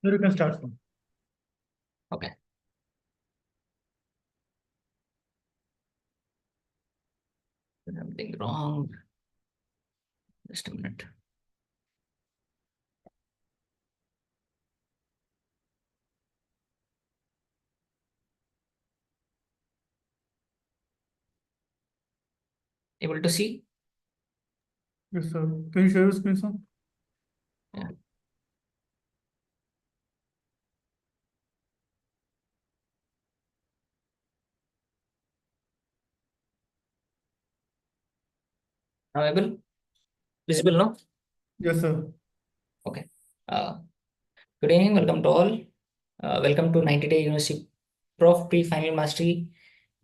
So you can start from. Okay. Something wrong. Just a minute. Able to see? Yes, sir. Can you share your screen, sir? Yeah. Now able? Visible, no? Yes, sir. Okay. Good evening. Welcome to all. Welcome to 90-day University Proff Pre-Final Mastery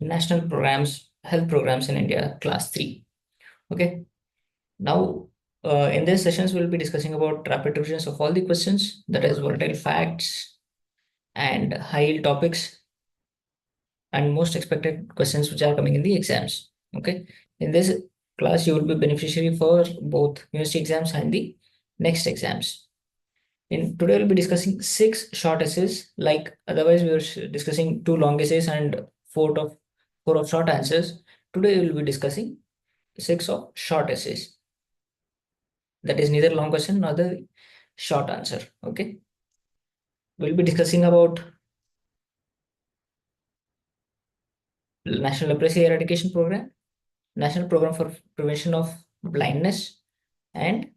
National Programs, Health Programs in India, Class 3. Okay. Now, in these sessions, we'll be discussing about rapid revisions of all the questions, that is volatile facts and high-yield topics and most expected questions which are coming in the exams. Okay. In this class, you will be beneficiary for both university exams and the next exams. Today we'll be discussing 6 short essays. Like otherwise, we were discussing 2 long essays and 4 of short answers. Today we will be discussing 6 of short essays. That is neither long question nor the short answer. Okay. We'll be discussing about National Leprosy Eradication Program, National Program for Prevention of Blindness, and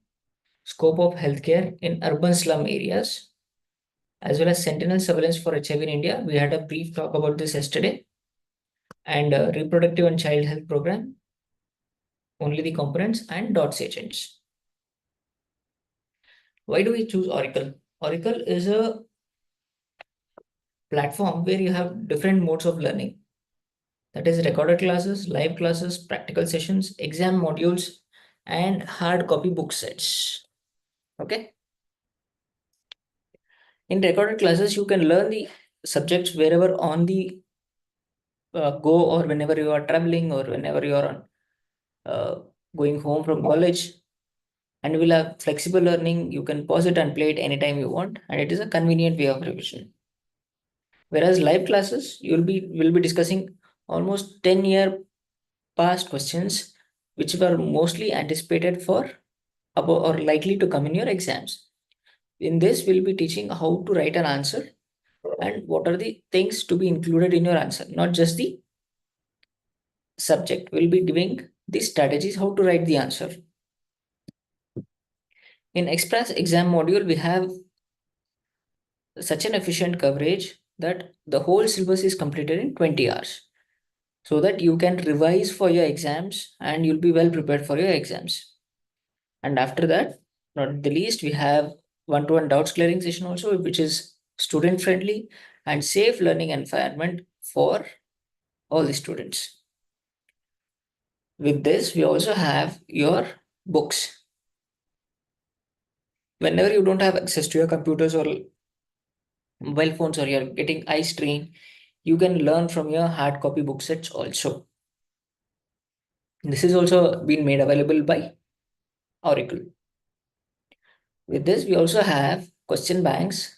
scope of healthcare in urban slum areas, as well as sentinel surveillance for HIV in India. We had a brief talk about this yesterday. And reproductive and child health program, only the components and DOTS agents. Why do we choose Auricle? Auricle is a platform where you have different modes of learning. That is recorded classes, live classes, practical sessions, exam modules, and hard copy book sets. Okay. In recorded classes, you can learn the subjects wherever on the go, or whenever you are traveling, or whenever you are going home from college. And you will have flexible learning. You can pause it and play it anytime you want, and it is a convenient way of revision. Whereas live classes, will be discussing almost 10-year past questions, which were mostly anticipated for or likely to come in your exams. In this, we'll be teaching how to write an answer and what are the things to be included in your answer, not just the subject. We'll be giving the strategies how to write the answer. In express exam module, we have such an efficient coverage that the whole syllabus is completed in 20 hours, so that you can revise for your exams and you'll be well prepared for your exams. And after that, not the least, we have one-to-one doubts clearing session also, which is student friendly and safe learning environment for all the students. With this, we also have your books. Whenever you don't have access to your computers or mobile phones, or you're getting eye strain, you can learn from your hard copy book sets also. This is also been made available by Auricle. With this, we also have question banks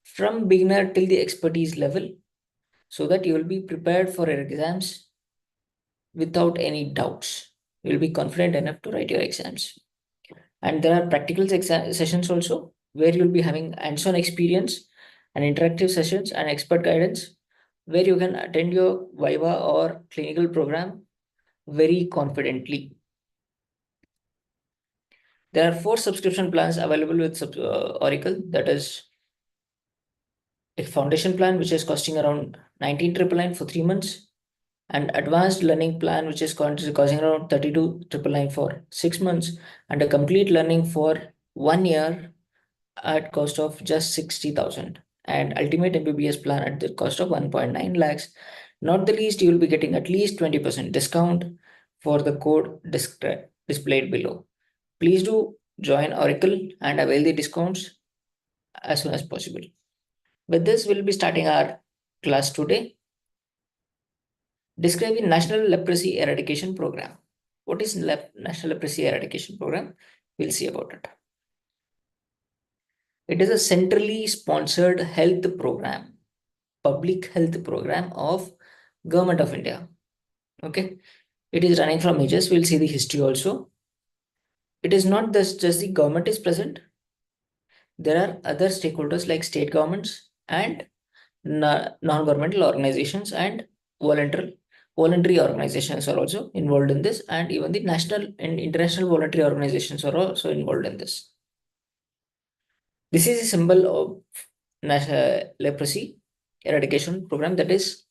from beginner till the expertise level, so that you will be prepared for your exams without any doubts. You will be confident enough to write your exams. And there are practical sessions also, where you'll be having hands-on experience and interactive sessions and expert guidance, where you can attend your Viva or clinical program very confidently. There are 4 subscription plans available with Auricle. That is a foundation plan, which is costing around 19,999 for 3 months, and advanced learning plan, which is costing around 32,999 for 6 months, and a complete learning for 1 year at cost of just 60,000, and ultimate MBBS plan at the cost of 1.9 lakhs. Not the least, you will be getting at least 20% discount for the code displayed below. Please do join Auricle and avail the discounts as soon as possible. With this, we'll be starting our class today. Describing National Leprosy Eradication Program. What is National Leprosy Eradication Program? We'll see about it. It is a centrally sponsored health program, public health program of Government of India. Okay, it is running from ages. We'll see the history also. It is not just the government is present. There are other stakeholders like state governments and non-governmental organizations and voluntary organizations are also involved in this, and even the national and international voluntary organizations are also involved in this. This is a symbol of leprosy eradication program, that is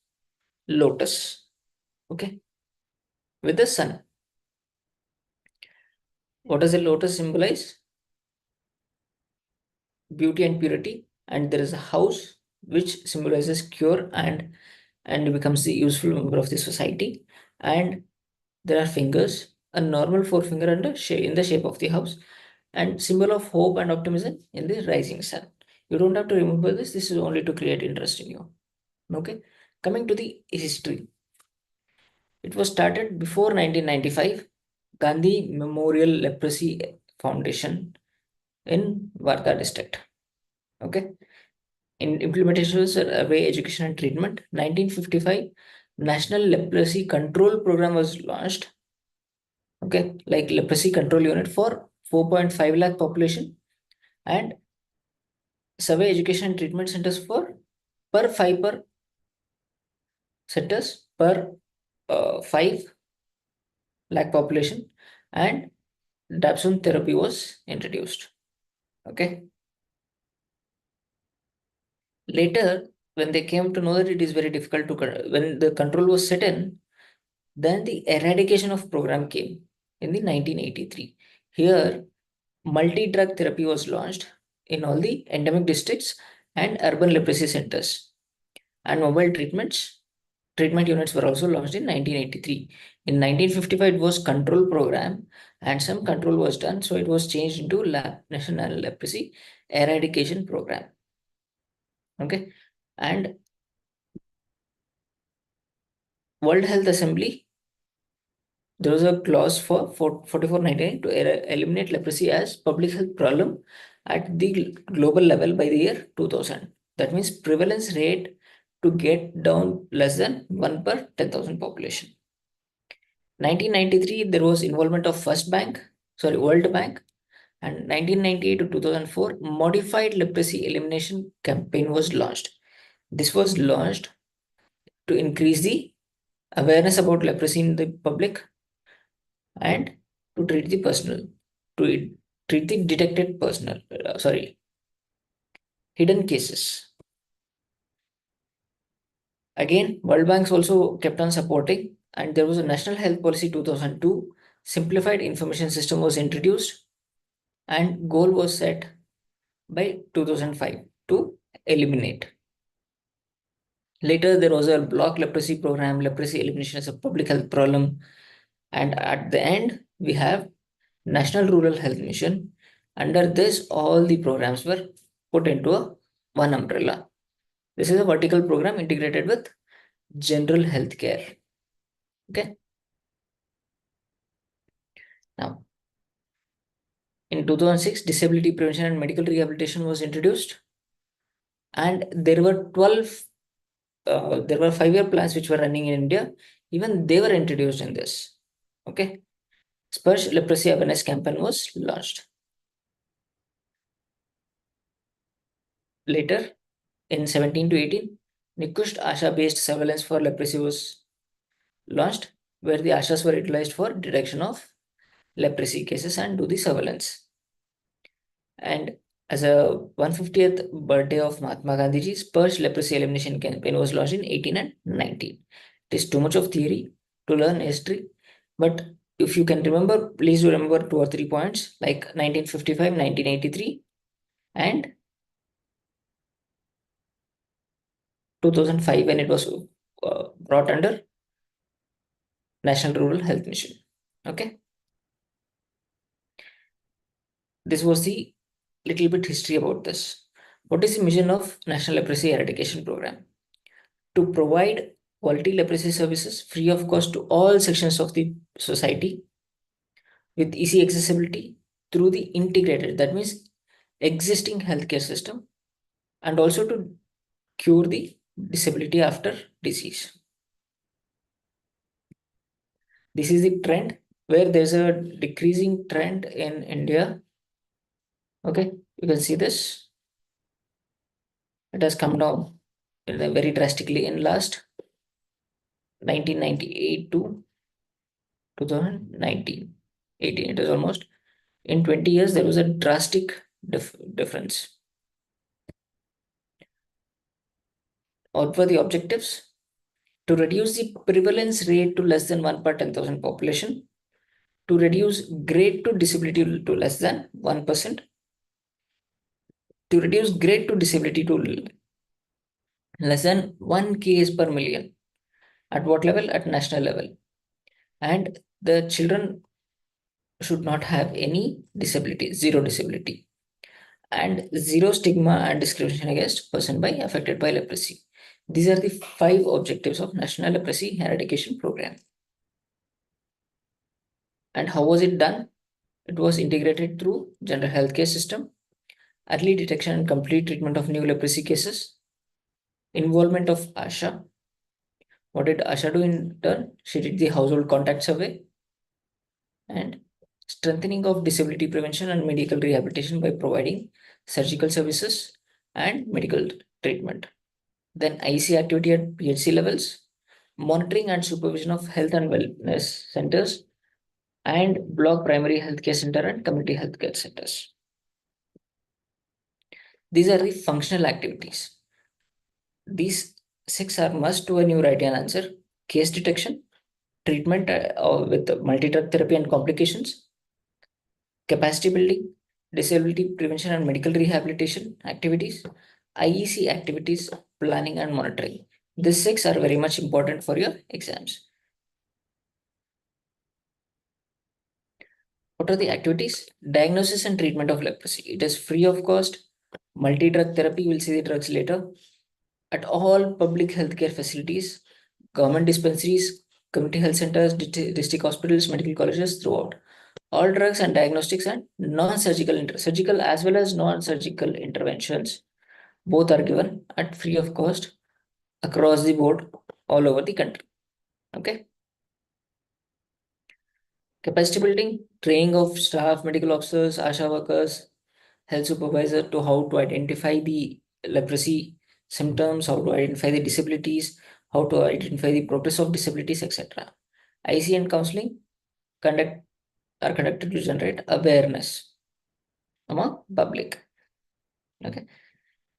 lotus. Okay, with the sun. What does the lotus symbolize? Beauty and purity. And there is a house which symbolizes cure and becomes the useful member of the society. And there are fingers, a normal forefinger and in the shape of the house, and symbol of hope and optimism in the rising sun. You don't have to remember this. This is only to create interest in you. Okay. Coming to the history. It was started before 1995, Gandhi Memorial Leprosy Foundation in Varda district. Okay. In implementation of survey, education and treatment, 1955, National Leprosy Control Program was launched. Okay, like leprosy control unit for 4.5 lakh population, and survey education and treatment centers for per 5 per centers per 5 lakh population, and dapsone therapy was introduced. Okay. Later, when they came to know that it is very difficult to when the control was set in, then the eradication of program came in the 1983. Here, multi-drug therapy was launched in all the endemic districts and urban leprosy centers, and mobile treatment units were also launched in 1983. In 1955, it was control program, and some control was done, so it was changed into National Leprosy Eradication Program. Okay, and World Health Assembly, there was a clause for 4499 to eliminate leprosy as public health problem at the global level by the year 2000. That means prevalence rate to get down less than 1 per 10,000 population. 1993, there was involvement of World Bank, and 1998 to 2004, modified leprosy elimination campaign was launched. This was launched to increase the awareness about leprosy in the public and to treat the personal, to treat the detected hidden cases. Again, World Banks also kept on supporting, and there was a National Health Policy 2002, simplified information system was introduced, and goal was set by 2005 to eliminate. Later, there was a block leprosy program, leprosy elimination as a public health problem, and at the end, we have National Rural Health Mission. Under this, all the programs were put into one umbrella. This is a vertical program integrated with general health care. Okay. Now, in 2006, disability prevention and medical rehabilitation was introduced, and there were 5-year plans which were running in India. Even they were introduced in this. Okay. Spurge leprosy awareness campaign was launched. Later, in 17 to 18, Nikusht Asha-based surveillance for leprosy was launched, where the Ashas were utilized for detection of leprosy cases and do the surveillance. And as a 150th birthday of Mahatma Gandhiji's Purge Leprosy Elimination campaign was launched in 18 and 19. It is too much of theory to learn history, but if you can remember, please do remember 2 or 3 points like 1955, 1983, and 2005 when it was brought under National Rural Health Mission. Okay. This was the little bit history about this. What is the mission of National Leprosy Eradication Program? To provide quality leprosy services free of cost to all sections of the society with easy accessibility through the integrated. That means existing healthcare system and also to cure the disability after disease. This is the trend where there's a decreasing trend in India. Okay, you can see this. It has come down very drastically in last 1998 to 2019, 18. It is almost in 20 years there was a drastic difference. What were the objectives? To reduce the prevalence rate to less than 1 per 10,000 population, to reduce grade to disability to less than 1%, to reduce grade to disability to less than 1 case per million. At what level? At national level. And the children should not have any disability, zero disability, and zero stigma and discrimination against person by affected by leprosy. These are the 5 objectives of National Leprosy Eradication Program. And how was it done? It was integrated through general healthcare system, early detection and complete treatment of new leprosy cases, involvement of ASHA. What did ASHA do in turn? She did the household contact survey, and strengthening of disability prevention and medical rehabilitation by providing surgical services and medical treatment. Then IC activity at PHC levels, monitoring and supervision of health and wellness centers, and block primary healthcare center and community healthcare centers. These are the functional activities. These 6 are must to when you write an answer. Case detection, treatment with multi-drug therapy and complications, capacity building, disability prevention and medical rehabilitation activities, IEC activities, planning and monitoring. These 6 are very much important for your exams. What are the activities? Diagnosis and treatment of leprosy. It is free of cost. Multi-drug therapy, we'll see the drugs later. At all public healthcare facilities, government dispensaries, community health centers, district hospitals, medical colleges throughout. All drugs and diagnostics and non-surgical, surgical as well as non-surgical interventions, both are given at free of cost across the board all over the country. Okay. Capacity building, training of staff, medical officers, ASHA workers, health supervisor to how to identify the leprosy symptoms, how to identify the disabilities, how to identify the progress of disabilities, etc. IC and counseling are conducted to generate awareness among public. Okay.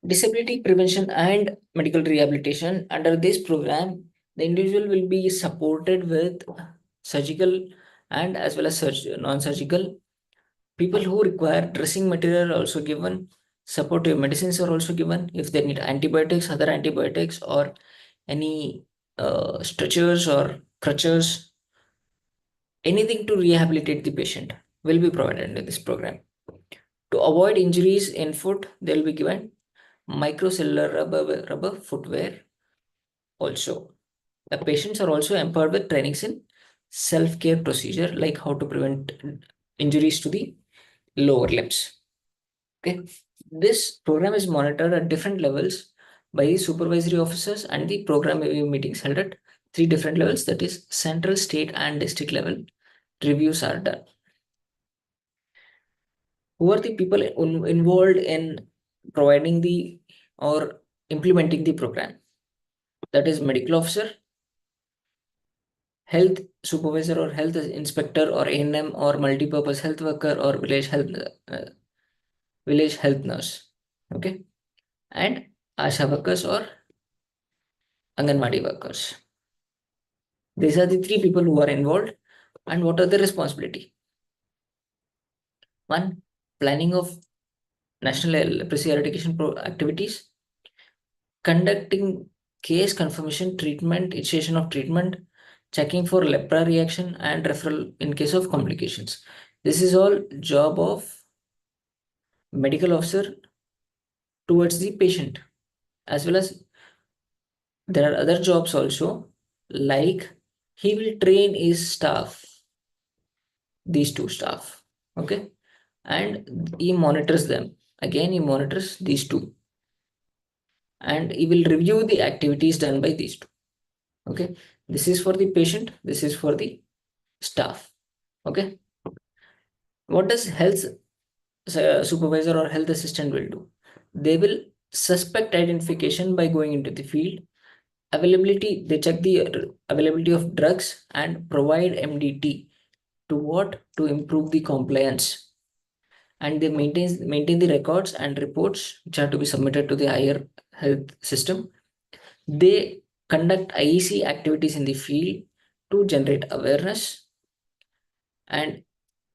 Disability prevention and medical rehabilitation. Under this program, the individual will be supported with surgical and as well as non-surgical. People who require dressing material are also given. Supportive medicines are also given. If they need antibiotics, other antibiotics, or any stretchers or crutches, anything to rehabilitate the patient will be provided in this program. To avoid injuries in foot, they will be given microcellular rubber footwear also. The patients are also empowered with trainings in self-care procedure, like how to prevent injuries to the lower limbs. Okay, this program is monitored at different levels by the supervisory officers, and the program review meetings held at 3 different levels, that is central, state and district level. Reviews are done. Who are the people involved in providing the or implementing the program? That is medical officer, health supervisor or health inspector or ANM or multi-purpose health worker or village health nurse. Okay, and ASHA workers or Anganwadi workers. These are the 3 people who are involved. And what are the responsibility? 1. Planning of national leprosy eradication activities, conducting case confirmation, treatment, initiation of treatment, checking for lepra reaction and referral in case of complications. This is all job of medical officer towards the patient, as well as there are other jobs also, like he will train his staff, these 2 staff, okay, and he monitors them Again, he monitors these two, and he will review the activities done by these two. Okay, this is for the patient, this is for the staff. Okay, what does health supervisor or health assistant will do? They will suspect identification by going into the field. Availability, they check the availability of drugs and provide MDT to what? To improve the compliance. And they maintain the records and reports which are to be submitted to the higher health system. They conduct IEC activities in the field to generate awareness, and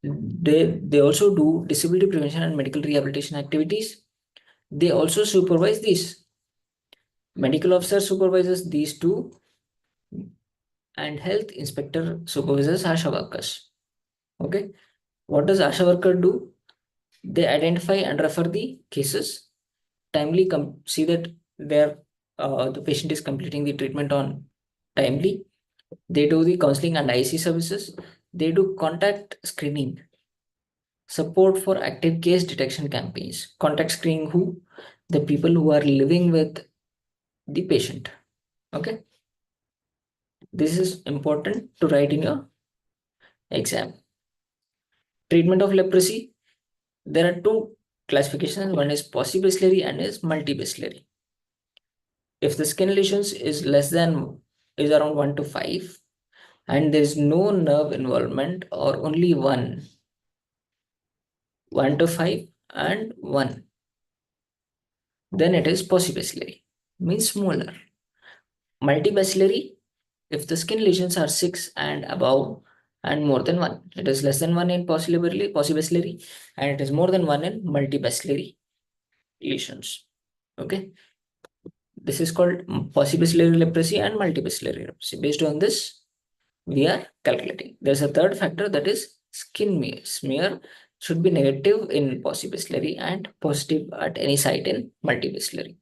they also do disability prevention and medical rehabilitation activities. They also supervise these. Medical officer supervises these two, and health inspector supervises ASHA workers. Okay, what does ASHA worker do? They identify and refer the cases, timely see that the patient is completing the treatment on timely. They do the counseling and IC services. They do contact screening, support for active case detection campaigns. Contact screening who? The people who are living with the patient. Okay, this is important to write in your exam. Treatment of leprosy. There are two classifications. One is paucibacillary and is multibacillary. If the skin lesions is around 1 to 5, and there is no nerve involvement or only 1 to 5 and 1, then it is paucibacillary, means smaller. Multibacillary, if the skin lesions are 6 and above and more than 1, it is less than 1 in paucibacillary, and it is more than 1 in multibacillary lesions. Okay, this is called paucibacillary leprosy and multibacillary leprosy. Based on this, we are calculating. There's a third factor, that is skin smear should be negative in paucibacillary and positive at any site in multibacillary.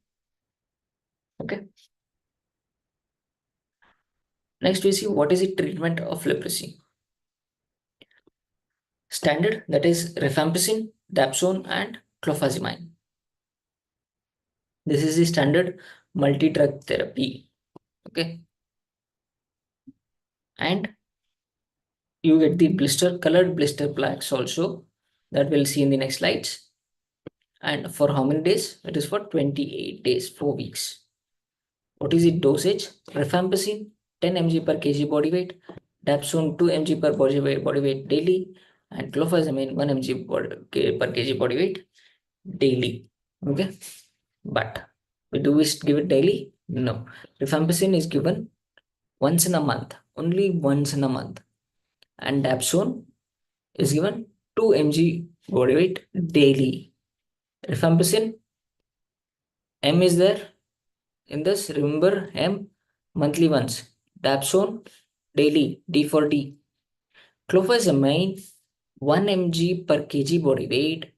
Okay. Next, we see what is the treatment of leprosy. Standard, that is rifampicin, dapsone, and clofazimine. This is the standard multi-drug therapy. Okay. And you get the colored blister plaques also, that we'll see in the next slides. And for how many days? It is for 28 days, 4 weeks. What is the dosage? Rifampicin 10 mg per kg body weight, dapsone 2 mg per body weight daily, and clofazimine 1 mg per kg body weight daily. Okay, but do we give it daily? No. Rifampicin is given once in a month, only once in a month, and dapsone is given 2 mg body weight daily. Rifampicin, M is there in this, remember M, monthly once. Dapsone, daily, D for D. Clofazimine, 1 mg per kg body weight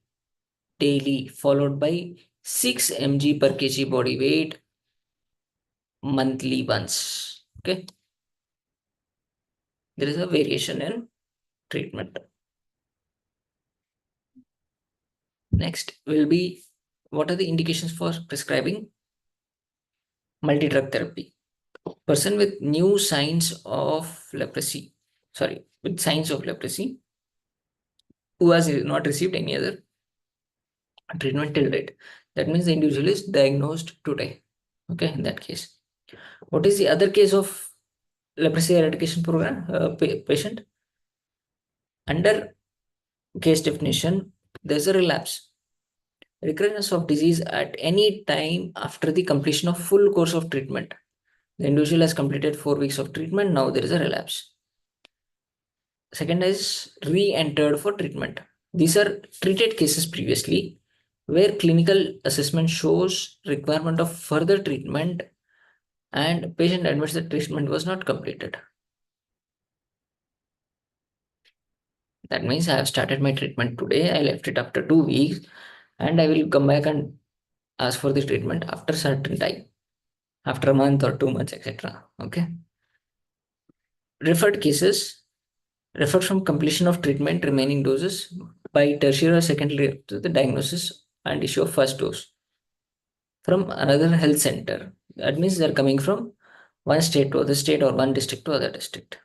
daily, followed by 6 mg per kg body weight monthly once. Okay, there is a variation in treatment. Next will be, what are the indications for prescribing multi-drug therapy? Person with new signs of leprosy, with signs of leprosy, who has not received any other treatment till date. That means the individual is diagnosed today. Okay, in that case. What is the other case of leprosy eradication program patient? Under case definition, there's a relapse. Recurrence of disease at any time after the completion of full course of treatment. The individual has completed 4 weeks of treatment. Now there is a relapse. Second is re-entered for treatment. These are treated cases previously where clinical assessment shows requirement of further treatment and patient admits that treatment was not completed. That means I have started my treatment today. I left it after 2 weeks and I will come back and ask for the treatment after certain time, after a month or 2 months, etc. Okay. Referred cases, referred from completion of treatment remaining doses by tertiary or secondary to the diagnosis and issue of first dose from another health center. That means they're coming from one state to other state or one district to other district.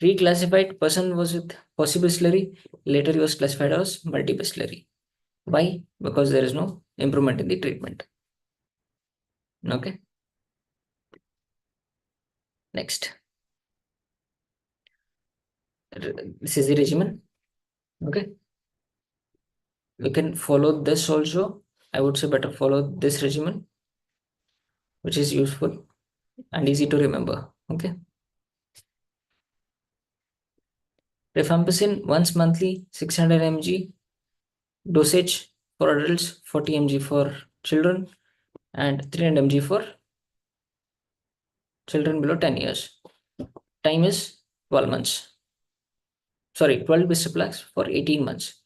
Reclassified person was with possible slurry, later he was classified as multiple slurry. Why? Because there is no improvement in the treatment. Okay. Next. This is the regimen. Okay. You can follow this also. I would say better follow this regimen, which is useful and easy to remember. Okay. Rifampicin once monthly, 600 mg dosage for adults, 40 mg for children, and 300 mg for children below 10 years. Time is 12 months. Sorry, 12 blister plaques for 18 months.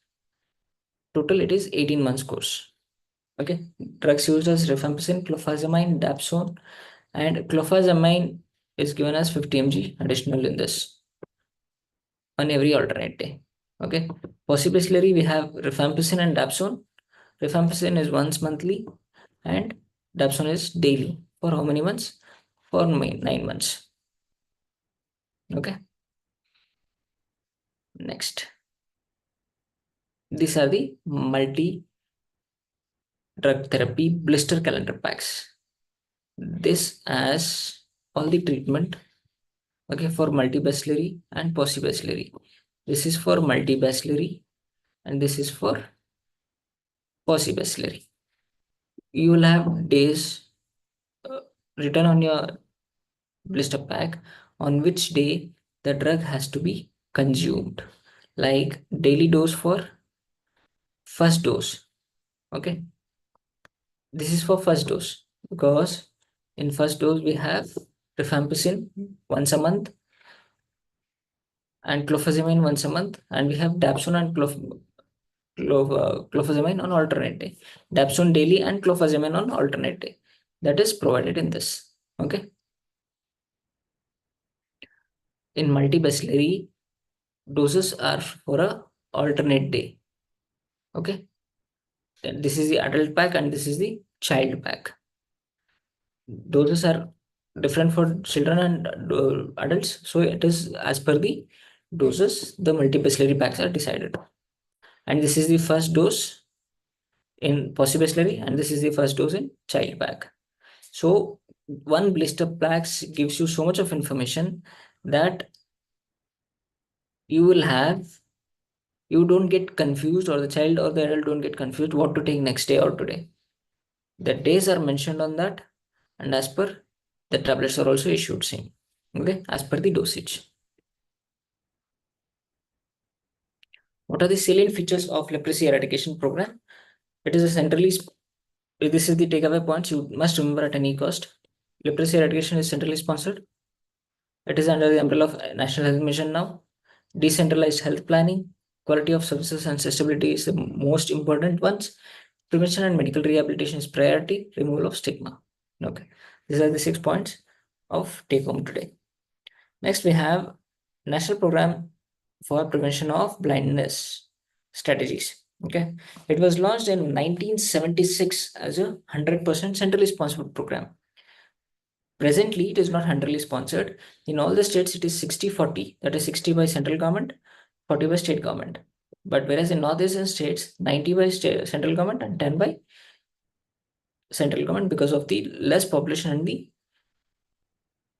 Total, it is 18 months course. Okay. Drugs used as rifampicin, clofazimine, dapsone, and clofazimine is given as 50 mg additional in this on every alternate day. Okay. Possibly slurry, we have rifampicin and dapsone. Rifampicin is once monthly and dapsone is daily. For how many months? For 9 months. Okay. Next. These are the multi drug therapy blister calendar packs. This as all the treatment, okay, for multibacillary and possibacillary. This is for multibacillary and this is for possibacillary. You will have days written on your blister pack on which day the drug has to be consumed, like daily dose for first dose. Okay, this is for first dose because in first dose we have rifampicin once a month and clofazimine once a month, and we have dapsone and clofazimine on alternate day. Dapsone daily and clofazimine on alternate day. That is provided in this. Okay. In multibacillary, doses are for a alternate day. Okay. Then this is the adult pack and this is the child pack. Doses are different for children and adults. So it is as per the doses, the multibacillary packs are decided. And this is the first dose in possibacillary and this is the first dose in child pack. So one blister packs gives you so much of information that you will have, you don't get confused, or the child or the adult don't get confused what to take next day or today. The days are mentioned on that, and as per the tablets are also issued same. Okay, as per the dosage. What are the salient features of leprosy eradication program? It is a centrally, this is the takeaway points you must remember at any cost. Leprosy eradication is centrally sponsored. It is under the umbrella of National Health Mission now. Decentralized health planning, quality of services and accessibility is the most important ones. Prevention and medical rehabilitation is priority. Removal of stigma. Okay, these are the 6 points of take home today. Next, we have National Program for Prevention of Blindness Strategies. Okay, it was launched in 1976 as a 100% centrally sponsored program. Presently, it is not 100% sponsored. In all the states, it is 60-40, that is 60 by central government, 40 by state government. But whereas in northeastern states, 90 by central government and 10 by central government because of the less population and the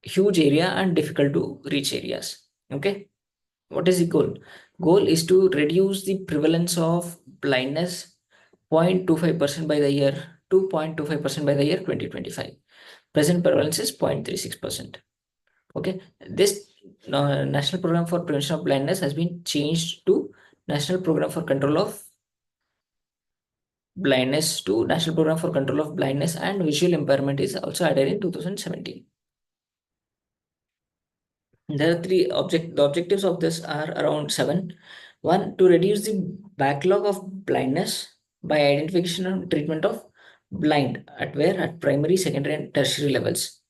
huge area and difficult to reach areas. Okay, what is the goal? Goal is to reduce the prevalence of blindness 0.25% by the year to 0.25% by the year 2025. Present prevalence is 0.36%. Okay, this National Program for Prevention of Blindness has been changed to National Program for Control of Blindness to National Program for Control of Blindness and Visual Impairment is also added in 2017. There are the objectives of this are around 7. One, to reduce the backlog of blindness by identification and treatment of blind at primary, secondary, and tertiary levels.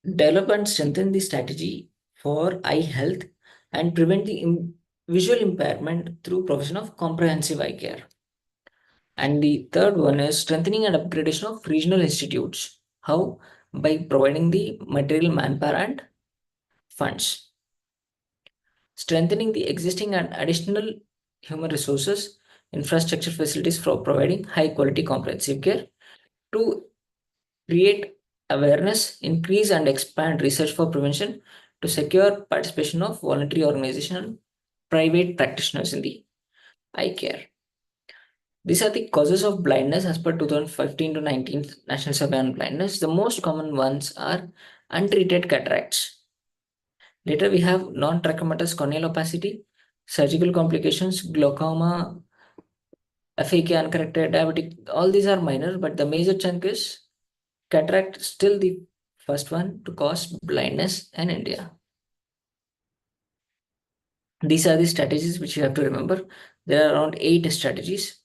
Develop and strengthen the strategy for eye health and prevent the visual impairment through provision of comprehensive eye care. And the third one is strengthening and upgradation of regional institutes. How? By providing the material, manpower, and funds. Strengthening the existing and additional human resources, infrastructure facilities for providing high quality comprehensive care to create awareness, increase and expand research for prevention to secure participation of voluntary organization and private practitioners in the eye care. These are the causes of blindness as per 2015 to 19 National Survey on Blindness. The most common ones are untreated cataracts. Later, we have non-trachomatous corneal opacity, surgical complications, glaucoma, FAK, uncorrected diabetic. All these are minor, but the major chunk is cataract, still the first one to cause blindness in India. These are the strategies which you have to remember. There are around 8 strategies.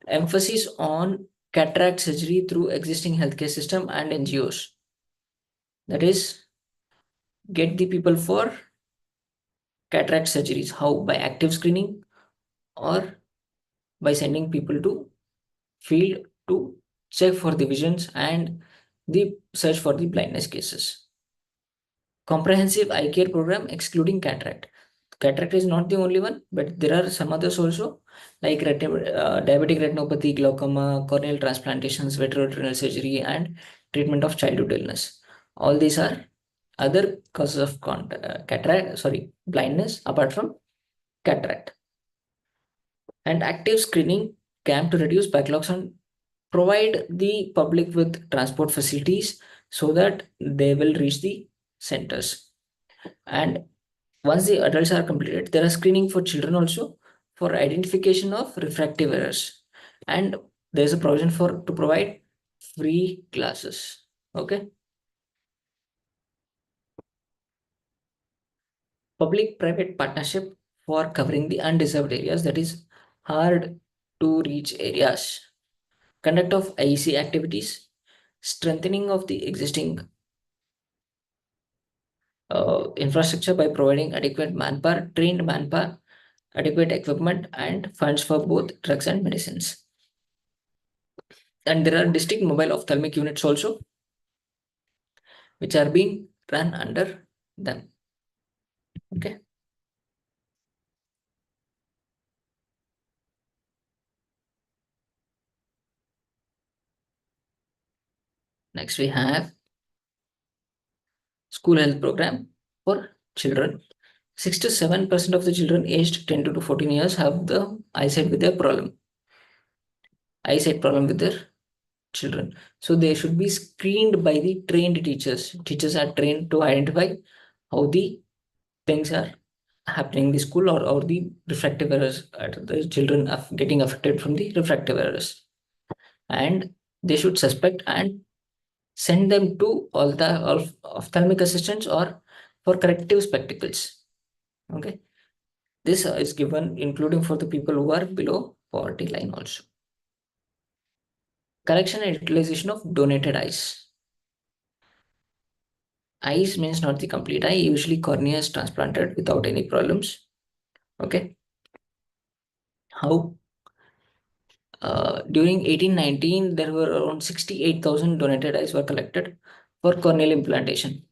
Emphasis on cataract surgery through existing healthcare system and NGOs. That is, get the people for cataract surgeries. How? By active screening or by sending people to field to check for the visions and the search for the blindness cases. Comprehensive eye care program excluding cataract. Cataract is not the only one, but there are some others also, like diabetic retinopathy, glaucoma, corneal transplantations, vitreoretinal surgery, and treatment of childhood illness. All these are other causes of blindness apart from cataract. And active screening camp to reduce backlogs and provide the public with transport facilities so that they will reach the centers. And once the adults are completed, there are screening for children also for identification of refractive errors. And there's a provision for to provide free classes. Okay. Public-private partnership for covering the undeserved areas, that is hard to reach areas. Conduct of IEC activities, strengthening of the existing infrastructure by providing adequate manpower, trained manpower, adequate equipment, and funds for both drugs and medicines. And there are district mobile ophthalmic units also, which are being run under them. Okay. Next, we have school health program for children. 6 to 7% of the children aged 10 to 14 years have the eyesight problem with their children. So they should be screened by the trained teachers. Teachers are trained to identify how the things are happening in the school, or the refractive errors, the children are getting affected from the refractive errors. And they should suspect and send them to all the ophthalmic assistants or for corrective spectacles. Okay. This is given including for the people who are below poverty line also. Collection and utilization of donated eyes. Eyes means not the complete eye. Usually cornea is transplanted without any problems. Okay. How? During 1819, there were around 68,000 donated eyes were collected for corneal implantation,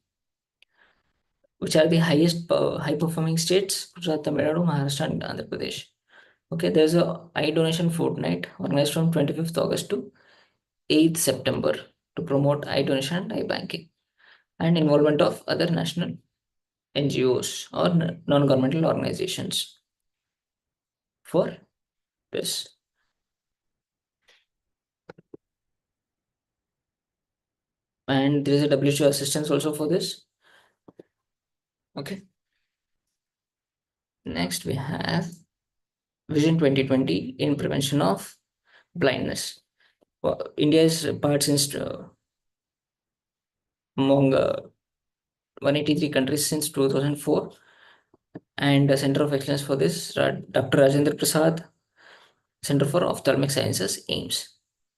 which are the highest high performing states: Gujarat, Tamil Nadu, Maharashtra, and Andhra Pradesh. Okay, there's a eye donation fortnight organized from 25th August to 8th September to promote eye donation and eye banking and involvement of other national NGOs or non-governmental organizations for this. And there is a WHO assistance also for this. Okay. Next, we have Vision 2020 in prevention of blindness. Well, India is part since among 183 countries since 2004, and the Center of Excellence for this, Dr. Rajendra Prasad Center for Ophthalmic Sciences, AIMS.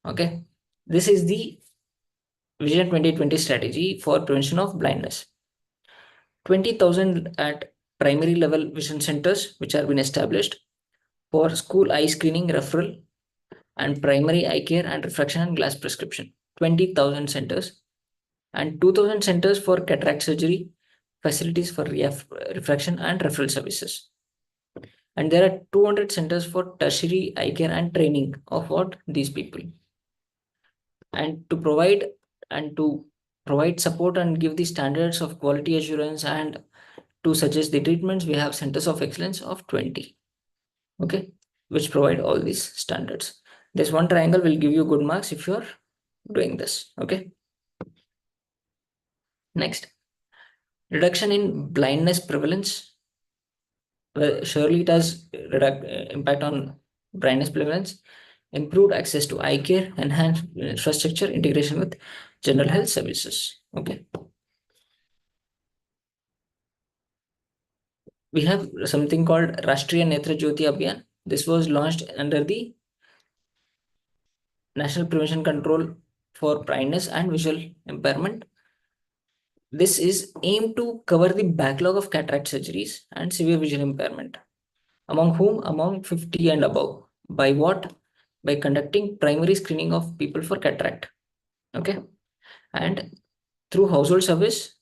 Okay, this is the Vision 2020 strategy for prevention of blindness. 20,000 at primary level vision centers which have been established for school eye screening referral and primary eye care and refraction and glass prescription. 20,000 centers and 2,000 centers for cataract surgery, facilities for refraction and referral services. And there are 200 centers for tertiary eye care and training of what these people. And to provide support and give the standards of quality assurance and to suggest the treatments, we have centers of excellence of 20. Okay, which provide all these standards. This one triangle will give you good marks if you're doing this. Okay. Next, reduction in blindness prevalence. Well, surely it has impact on blindness prevalence. Improved access to eye care, enhanced infrastructure integration with general health services. Okay. We have something called Rashtriya Netra Jyoti Abhiyan. This was launched under the National Prevention Control for Blindness and Visual Impairment. This is aimed to cover the backlog of cataract surgeries and severe visual impairment, among 50 and above. By what? By conducting primary screening of people for cataract. Okay. And through household service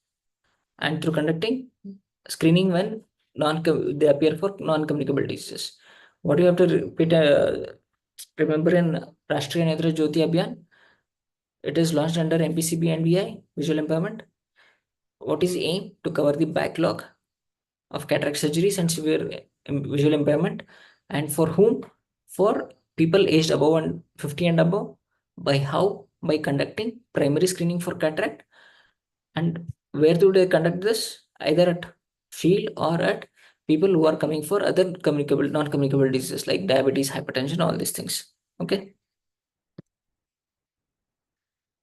and through conducting screening when they appear for non-communicable diseases. What you have to repeat, remember in Rashtriya Netra Jyoti Abhiyan, it is launched under MPCB and VI, visual impairment. What is the aim? To cover the backlog of cataract surgeries and severe visual impairment. And for whom? For people aged above 50 and above. By how? By conducting primary screening for cataract. And where do they conduct this? Either at field or at people who are coming for other communicable, non-communicable diseases like diabetes, hypertension, all these things. Okay.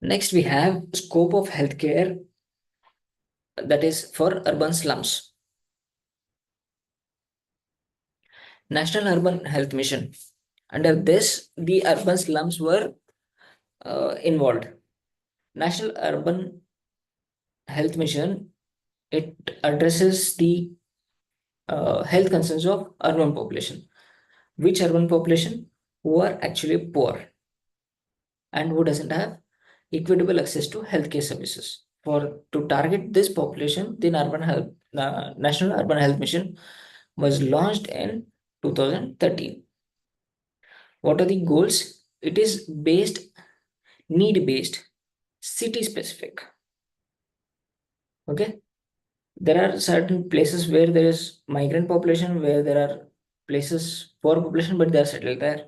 Next, we have scope of healthcare, that is for urban slums. National Urban Health Mission. Under this, the urban slums were involved. National Urban Health Mission, it addresses the health concerns of urban population. Which urban population? Who are actually poor and who doesn't have equitable access to healthcare services. To target this population, the National Urban Health Mission was launched in 2013. What are the goals? It is need-based, city-specific. Okay. There are certain places where there is migrant population, where there are places poor population, but they are settled there.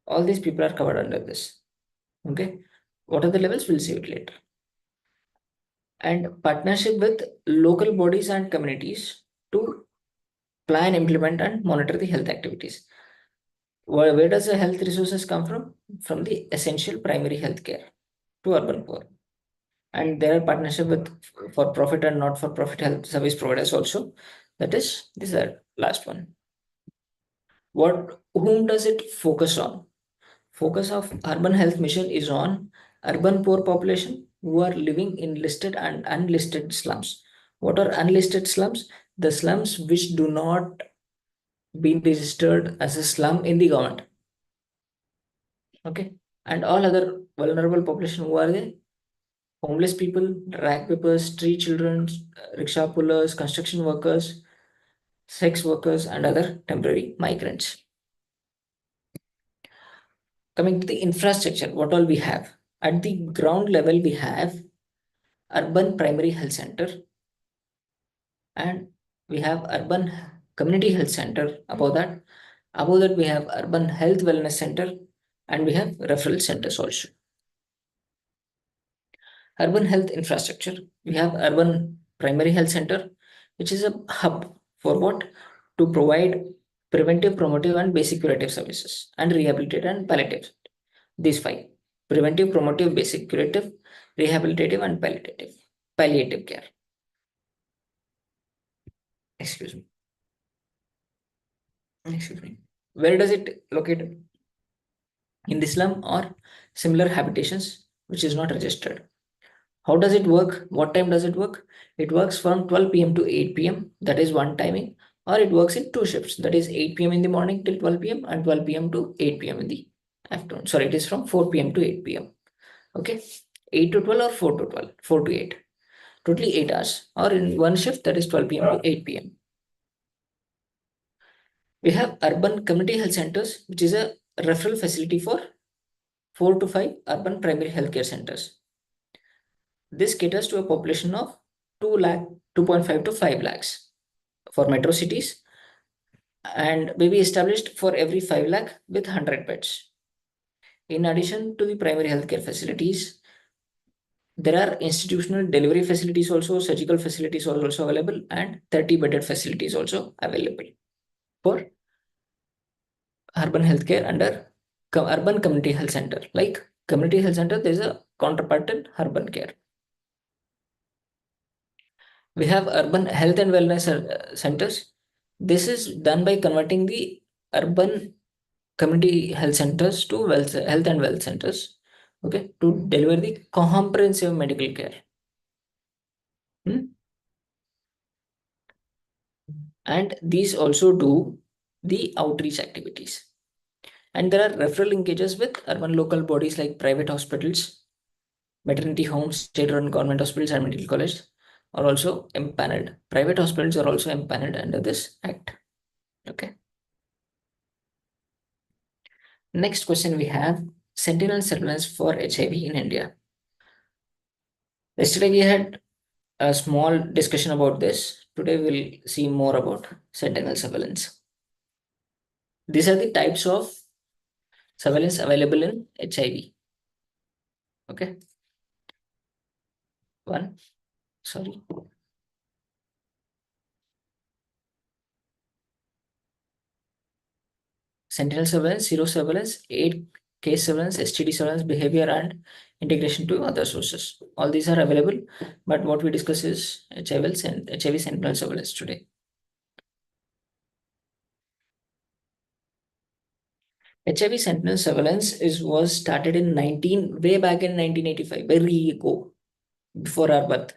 All these people are covered under this. Okay. What are the levels? We'll see it later. And partnership with local bodies and communities to plan, implement, and monitor the health activities. Where does the health resources come from? From the essential primary health care to urban poor. And there are partnership with for-profit and not-for-profit health service providers also. That is, this is the last one. Whom does it focus on? Focus of urban health mission is on urban poor population who are living in listed and unlisted slums. What are unlisted slums? The slums which do not be registered as a slum in the government. Okay. And all other vulnerable population, who are they? Homeless people, rag pickers, street children, rickshaw pullers, construction workers, sex workers, and other temporary migrants. Coming to the infrastructure, what all we have? At the ground level, we have urban primary health center, and we have urban community health center above that. Above that, we have urban health wellness center, and we have referral centers also. Urban health infrastructure, we have urban primary health center, which is a hub for what? To provide preventive, promotive, and basic curative services, and rehabilitative and palliative. These five: preventive, promotive, basic, curative, rehabilitative, and palliative care. Excuse me. Excuse me. Where does it locate? In the slum or similar habitations, which is not registered. How does it work? What time does it work? It works from 12 p.m. to 8 p.m. That is one timing, or it works in two shifts. That is 8 p.m. in the morning till 12 p.m. and 12 p.m. to 8 p.m. in the afternoon. Sorry, it is from 4 p.m. to 8 p.m. Okay, 8 to 12 or 4 to 12, 4 to 8. Totally 8 hours, or in one shift, that is 12 p.m. to 8 p.m. We have urban community health centers, which is a referral facility for 4 to 5 urban primary healthcare centers. This caters to a population of 2 lakh, 2.5 to 5 lakhs for metro cities, and may be established for every 5 lakh with 100 beds. In addition to the primary healthcare facilities, there are institutional delivery facilities also, surgical facilities are also available, and 30 bedded facilities also available for urban healthcare under urban community health center. Like community health center, there's a counterpart in urban care. We have urban health and wellness centers. This is done by converting the urban community health centers to health and wealth centers, okay, to deliver the comprehensive medical care. Hmm? And these also do the outreach activities. And there are referral linkages with urban local bodies like private hospitals, maternity homes, state-run government hospitals, and medical colleges are also empaneled. Private hospitals are also empaneled under this act. Okay. Next question we have sentinel surveillance for HIV in India. Yesterday we had a small discussion about this. Today we'll see more about sentinel surveillance. These are the types of surveillance available in HIV. Okay. One, sorry. Sentinel surveillance, zero surveillance, aid case surveillance, STD surveillance, behavior, and integration to other sources. All these are available, but what we discuss is HIV sentinel surveillance today. HIV sentinel surveillance was started in way back in 1985, very ago, before our birth,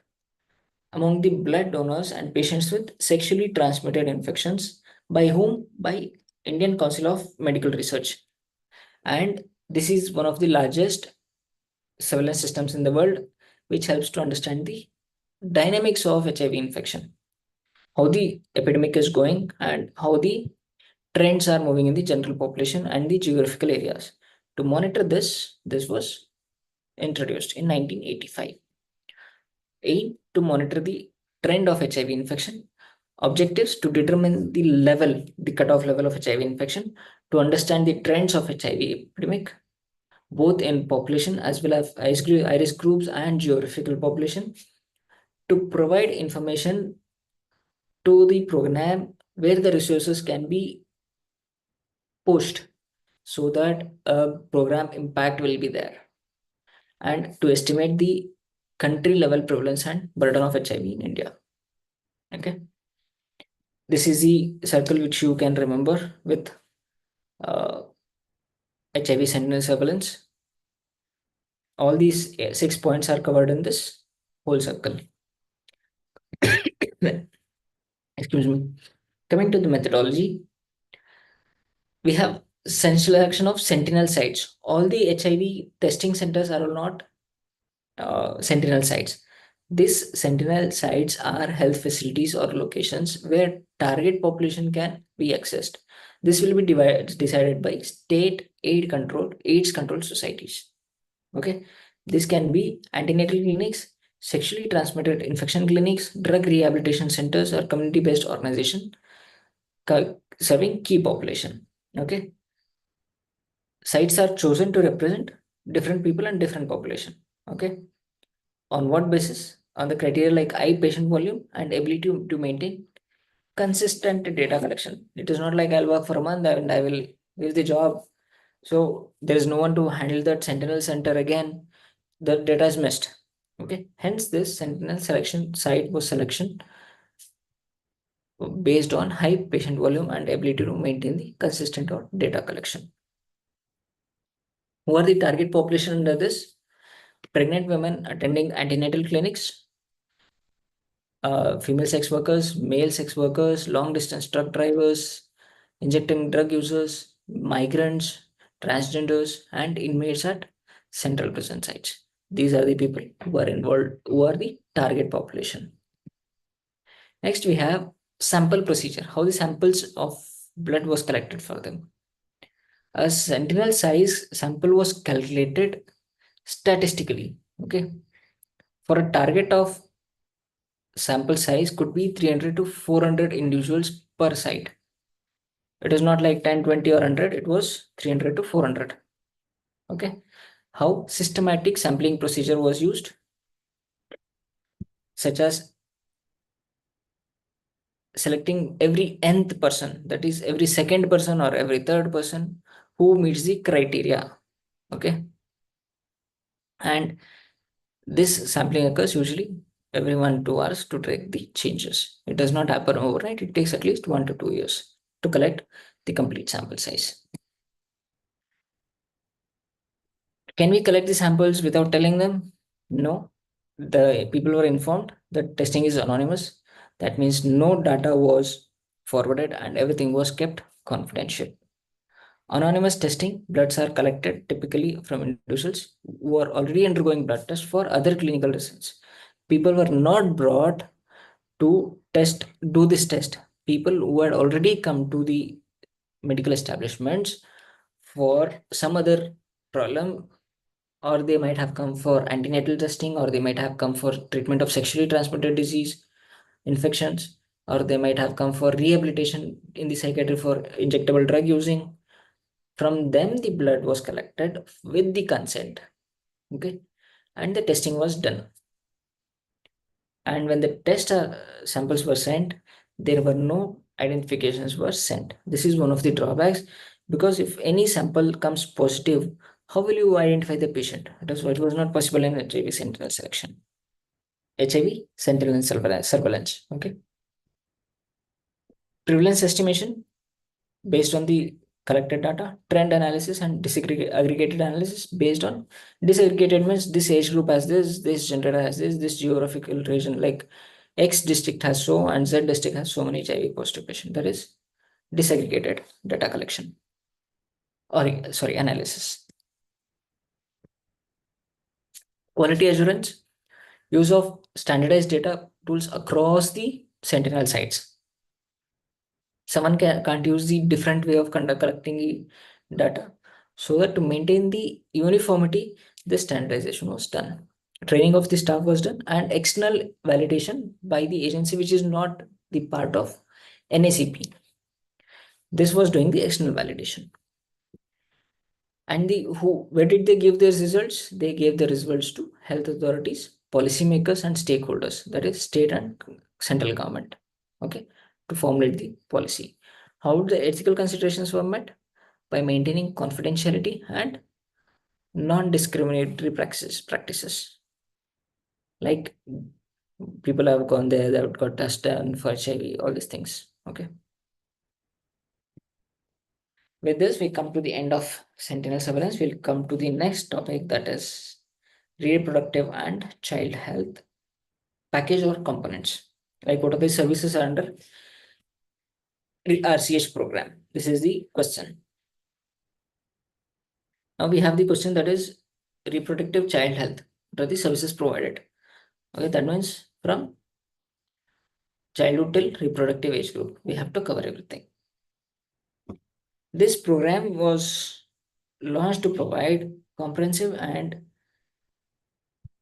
among the blood donors and patients with sexually transmitted infections. By whom? By Indian Council of Medical Research. And this is one of the largest surveillance systems in the world, which helps to understand the dynamics of HIV infection, how the epidemic is going, and how the trends are moving in the general population and the geographical areas. To monitor this was introduced in 1985. Aim to monitor the trend of HIV infection. Objectives to determine the cutoff level of HIV infection, to understand the trends of HIV epidemic, both in population as well as high-risk groups and geographical population, to provide information to the program where the resources can be pushed so that a program impact will be there, and to estimate the country level prevalence and burden of HIV in India. Okay, this is the circle which you can remember with HIV sentinel surveillance. All these 6 points are covered in this whole circle. Excuse me. Coming to the methodology, we have selection of sentinel sites. All the HIV testing centers are not sentinel sites. These sentinel sites are health facilities or locations where target population can be accessed. This will be decided by state AIDS control societies. Okay, this can be antenatal clinics, sexually transmitted infection clinics, drug rehabilitation centers, or community-based organization serving key population. Okay, sites are chosen to represent different people and different population. Okay, on what basis? On the criteria like high patient volume and ability to maintain consistent data collection. It is not like I'll work for a month and I will give the job. So there is no one to handle that sentinel center again. The data is missed. Okay. Hence this sentinel selection site was selection based on high patient volume and ability to maintain the consistent data collection. Who are the target population under this? Pregnant women attending antenatal clinics, female sex workers, male sex workers, long distance truck drivers, injecting drug users, migrants, transgenders, and inmates at central prison sites. These are the people who are involved, who are the target population. Next, we have sample procedure, how the samples of blood was collected for them. A sentinel size sample was calculated statistically. Okay, for a target of sample size could be 300 to 400 individuals per site. It is not like 10, 20 or 100, it was 300 to 400. Okay, how systematic sampling procedure was used, such as selecting every nth person, that is every second person or every third person who meets the criteria. Okay, and this sampling occurs usually every 1 2 hours to track the changes. It does not happen overnight. It takes at least 1 to 2 years to collect the complete sample size. Can we collect the samples without telling them? No. The people were informed that testing is anonymous. That means no data was forwarded and everything was kept confidential. Anonymous testing, bloods are collected typically from individuals who are already undergoing blood tests for other clinical results. People were not brought to do this test. People who had already come to the medical establishments for some other problem, or they might have come for antenatal testing, or they might have come for treatment of sexually transmitted disease infections, or they might have come for rehabilitation in the psychiatry for injectable drug using. From them the blood was collected with the consent. Okay, and the testing was done. And when the test samples were sent, there were no identifications were sent. This is one of the drawbacks, because if any sample comes positive, how will you identify the patient? It was not possible in HIV sentinel selection. HIV sentinel surveillance. Okay, prevalence estimation based on the collected data, trend analysis, and disaggregated analysis. Based on disaggregated means this age group has this gender has this geographical region, like X district has so and Z district has so many HIV positive patients. That is disaggregated data collection, or sorry, analysis. Quality assurance, use of standardized data tools across the sentinel sites. Someone can't use the different way of collecting the data, so that to maintain the uniformity, the standardization was done. Training of the staff was done, and external validation by the agency which is not the part of NACP. This was doing the external validation. And the who where did they give their results? They gave the results to health authorities, policymakers, and stakeholders, that is state and central government. Okay, to formulate the policy. How the ethical considerations were met? By maintaining confidentiality and non-discriminatory practices. Like people have gone there, they have got tested for HIV, all these things. Okay. With this, we come to the end of sentinel surveillance. We'll come to the next topic, that is reproductive and child health package or components. Like what are the services are under RCH program? This is the question. Now we have the question, that is reproductive child health. What are the services provided? Okay, that means from childhood till reproductive age group, we have to cover everything. This program was launched to provide comprehensive and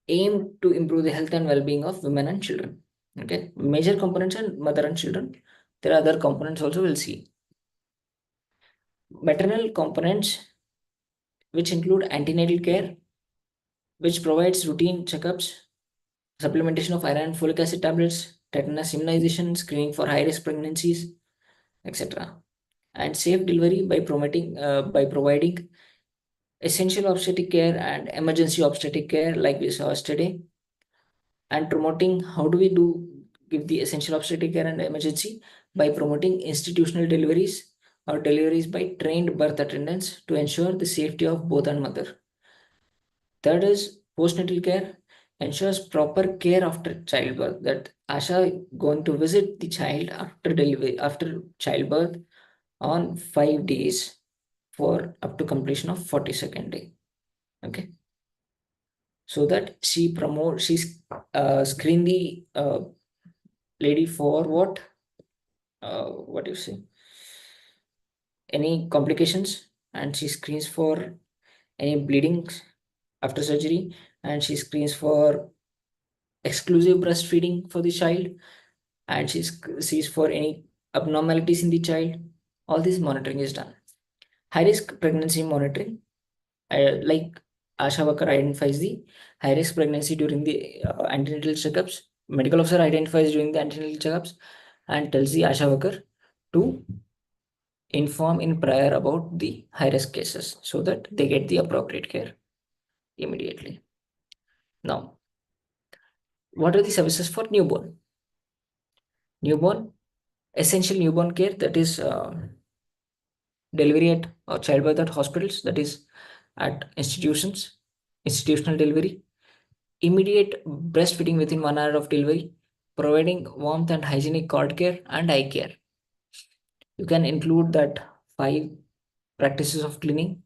aim to improve the health and well-being of women and children. Okay, major components are mother and children. There are other components also, we'll see. Maternal components, which include antenatal care, which provides routine checkups, supplementation of iron and folic acid tablets, tetanus immunization, screening for high-risk pregnancies, etc. And safe delivery by providing essential obstetric care and emergency obstetric care, like we saw yesterday, and promoting how do we give the essential obstetric care and emergency by promoting institutional deliveries or deliveries by trained birth attendants to ensure the safety of both and mother. Third is postnatal care, ensures proper care after childbirth, that Asha going to visit the child after delivery, after childbirth on 5 days for up to completion of 42nd day. Okay. So that she's screen the lady for what do you say? Any complications, and she screens for any bleeding after surgery, and she screens for exclusive breastfeeding for the child, and she sees for any abnormalities in the child. All this monitoring is done. High risk pregnancy monitoring, like Asha worker identifies the high risk pregnancy during the antenatal checkups. Medical officer identifies during the antenatal checkups and tells the Asha worker to inform in prior about the high risk cases so that they get the appropriate care immediately. Now, what are the services for newborn? Newborn, essential newborn care, that is delivery at or childbirth at hospitals, that is at institutions, institutional delivery, immediate breastfeeding within 1 hour of delivery, providing warmth and hygienic cord care and eye care. You can include that 5 practices of cleaning: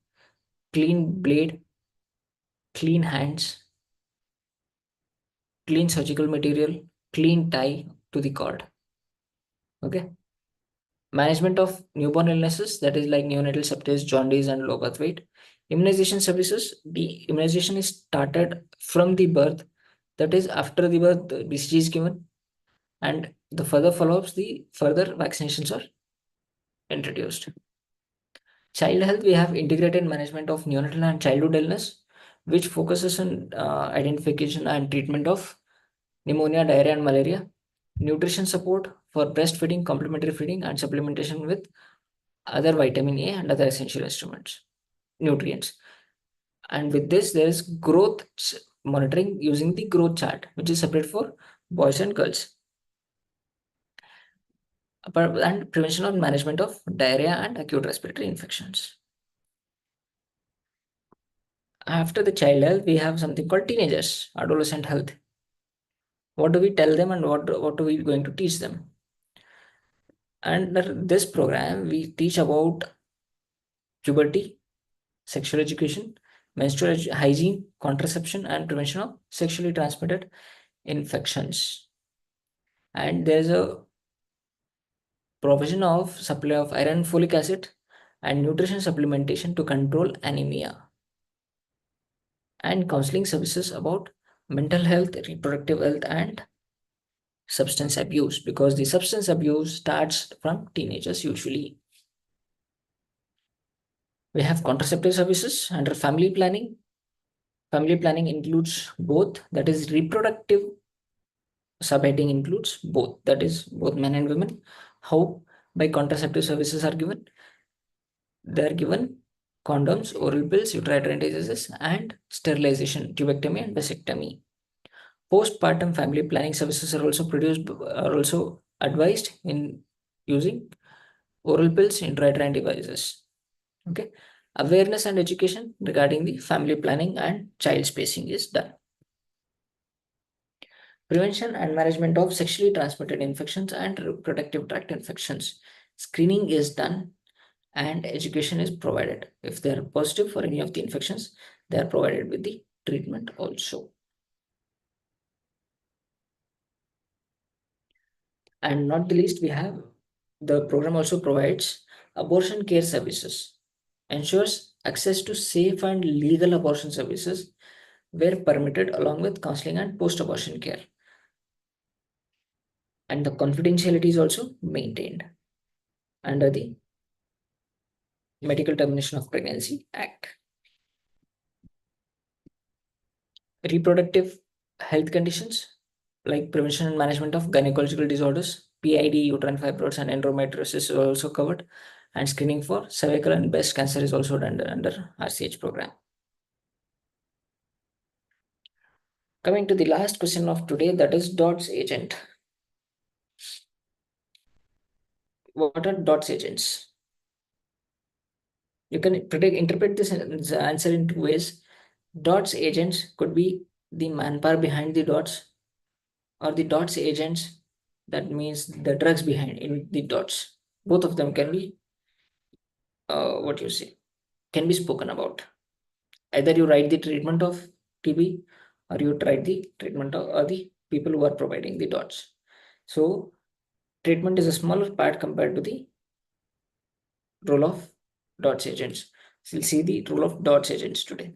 clean blade, clean hands, clean surgical material, clean tie to the cord. Okay. Management of newborn illnesses, that is like neonatal sepsis, jaundice, and low birth weight. Immunization services, the immunization is started from the birth, that is after the birth, the BCG is given, and the further follow-ups, the further vaccinations are introduced. Child health, we have integrated management of neonatal and childhood illness, which focuses on identification and treatment of pneumonia, diarrhea, and malaria. Nutrition support for breastfeeding, complementary feeding, and supplementation with other vitamin A and other essential instruments, nutrients. And with this, there is growth monitoring using the growth chart, which is separate for boys and girls. And prevention of management of diarrhea and acute respiratory infections. After the child health, we have something called teenagers, adolescent health. What do we tell them, and what are we going to teach them? And this program, we teach about puberty, sexual education, menstrual hygiene, contraception, and prevention of sexually transmitted infections. And there's a provision of supply of iron, folic acid, and nutrition supplementation to control anemia. And counseling services about mental health, reproductive health, and substance abuse, because the substance abuse starts from teenagers usually. We have contraceptive services under family planning. Family planning includes both, that is reproductive subheading includes both, that is both men and women. How? By contraceptive services are given. They are given condoms, oral pills, uterine diseases, and sterilization, tubectomy and vasectomy. Postpartum family planning services are also advised in using oral pills, intrauterine devices. Okay. Awareness and education regarding the family planning and child spacing is done. Prevention and management of sexually transmitted infections and reproductive tract infections. Screening is done and education is provided. If they are positive for any of the infections, they are provided with the treatment also. And not the least, we have the program also provides abortion care services, ensures access to safe and legal abortion services where permitted, along with counseling and post-abortion care. And the confidentiality is also maintained under the Medical Termination of Pregnancy Act. Reproductive health conditions like prevention and management of gynecological disorders, PID, uterine fibroids, and endometriosis are also covered, and screening for cervical and breast cancer is also done under RCH program. Coming to the last question of today, that is DOTS agent. What are DOTS agents? You can interpret this answer in 2 ways. DOTS agents could be the manpower behind the dots, or the DOTS agents, that means the drugs behind in the dots. Both of them can be what you say, can be spoken about. Either you write the treatment of TB or you write the treatment of or the people who are providing the dots. So treatment is a smaller part compared to the role of dots agents. So we'll see the role of dots agents today.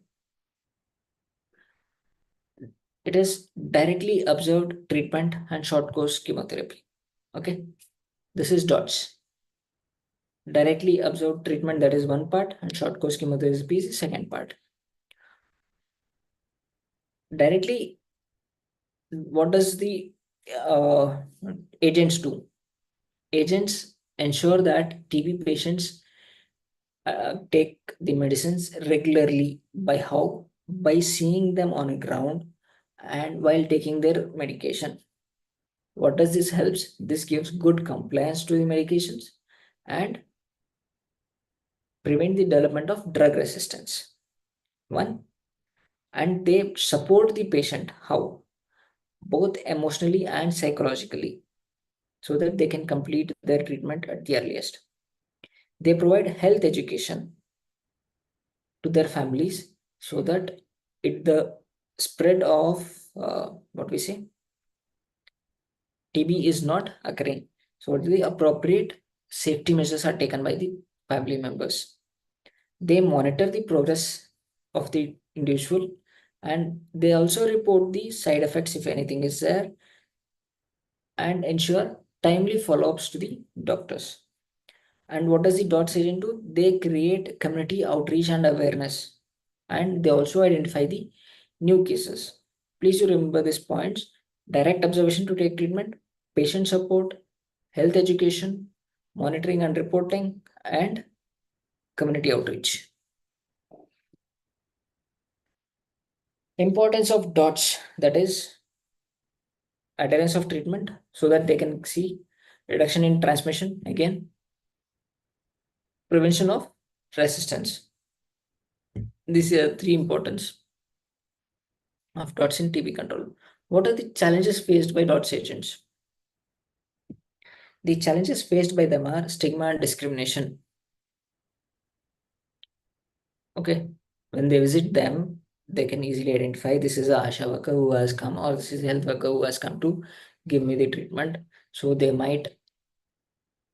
It is directly observed treatment and short course chemotherapy. Okay, this is dots. Directly observed treatment, that is one part, and short course chemotherapy is the second part. Directly, what does the uh, agents do? Agents ensure that TB patients take the medicines regularly. By how? By seeing them on ground and while taking their medication. What does this helps? This gives good compliance to the medications and prevent the development of drug resistance. One, and they support the patient. How? Both emotionally and psychologically, so that they can complete their treatment at the earliest. They provide health education to their families so that the spread of what we say TB is not occurring. So the appropriate safety measures are taken by the family members. They monitor the progress of the individual and they also report the side effects if anything is there and ensure timely follow-ups to the doctors. And what does the DOTS agent do? They create community outreach and awareness, and they also identify the new cases. Please you remember these points: direct observation to take treatment, patient support, health education, monitoring and reporting, and community outreach. Importance of DOTS, that is adherence of treatment, so that they can see reduction in transmission, again prevention of resistance. These are three importance of DOTS in TB control. What are the challenges faced by DOTS agents? The challenges faced by them are stigma and discrimination. Okay, when they visit them, they can easily identify this is a ASHA worker who has come, or this is a health worker who has come to give me the treatment. So they might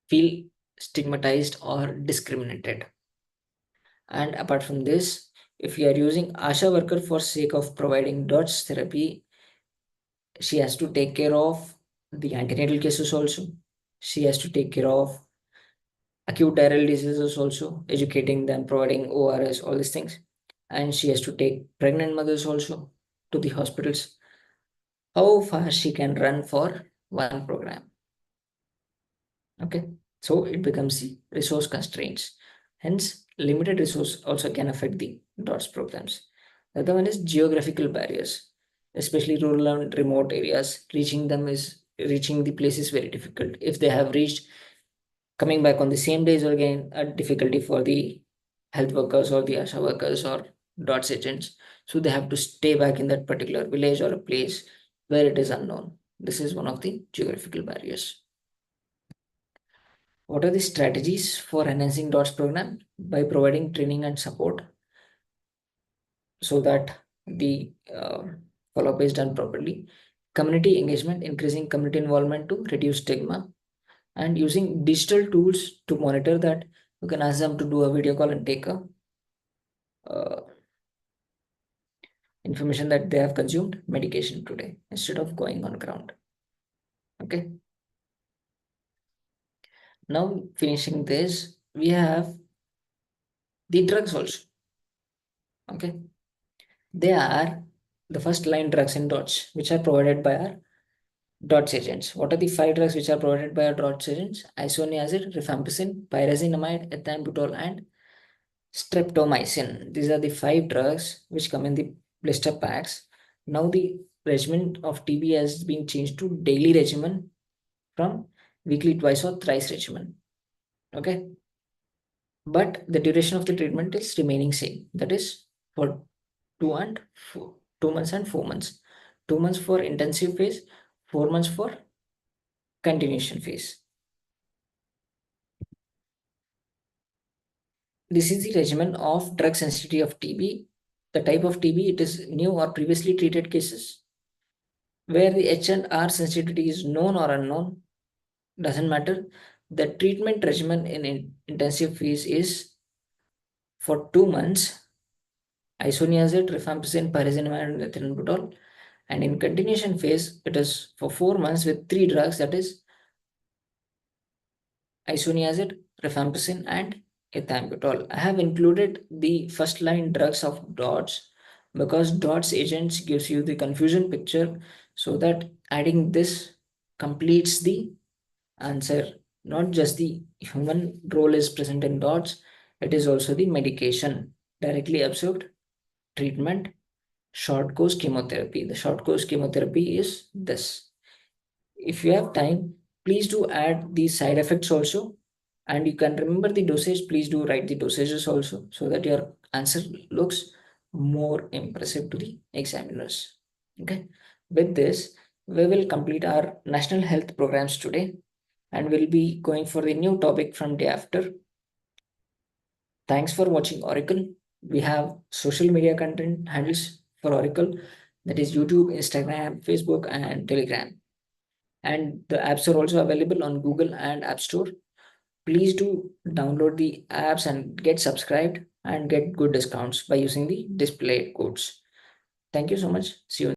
feel stigmatized or discriminated. And apart from this, if you are using ASHA worker for sake of providing DOTS therapy, she has to take care of the antenatal cases also. She has to take care of acute diarrheal diseases also, educating them, providing ORS, all these things. And she has to take pregnant mothers also to the hospitals. How far she can run for one program? Okay, so it becomes the resource constraints. Hence, limited resource also can affect the DOTS programs. The other one is geographical barriers, especially rural and remote areas. Reaching the place is very difficult. If they have reached, coming back on the same days again a difficulty for the health workers or the ASHA workers or DOTS agents. So they have to stay back in that particular village or a place where it is unknown. This is one of the geographical barriers. What are the strategies for enhancing DOTS program? By providing training and support so that the follow-up is done properly. Community engagement, increasing community involvement to reduce stigma, and using digital tools to monitor that. You can ask them to do a video call and take a uh, information that they have consumed medication today instead of going on ground. Okay. Now finishing this, we have the drugs also. Okay. They are the first line drugs in DOTS, which are provided by our DOTS agents. What are the five drugs which are provided by our DOTS agents? Isoniazid, rifampicin, pyrazinamide, ethambutol, and streptomycin. These are the five drugs which come in the blister packs. Now the regimen of TB has been changed to daily regimen from weekly twice or thrice regimen. Okay. But the duration of the treatment is remaining same. That is for 2 months and 4 months. 2 months for intensive phase, 4 months for continuation phase. This is the regimen of drug sensitivity of TB. The type of TB, it is new or previously treated cases. Where the H and R sensitivity is known or unknown, doesn't matter. The treatment regimen in intensive phase is for 2 months, isoniazid, rifampicin, pyrazinamide, and ethambutol. And in continuation phase, it is for 4 months with 3 drugs, that is isoniazid, rifampicin, and ethambutol. I have included the first line drugs of DOTS because DOTS agents gives you the confusion picture, so that adding this completes the answer. Not just the human role is present in DOTS, it is also the medication, directly absorbed treatment, short course chemotherapy. The short course chemotherapy is this. If you have time, please do add the side effects also. And you can remember the dosage, please do write the dosages also so that your answer looks more impressive to the examiners. Okay. With this, we will complete our national health programs today and we'll be going for the new topic from day after. Thanks for watching Auricle. We have social media content handles for Auricle, that is YouTube, Instagram, Facebook, and Telegram. And the apps are also available on Google and App Store. Please do download the apps and get subscribed and get good discounts by using the displayed codes. Thank you so much. See you.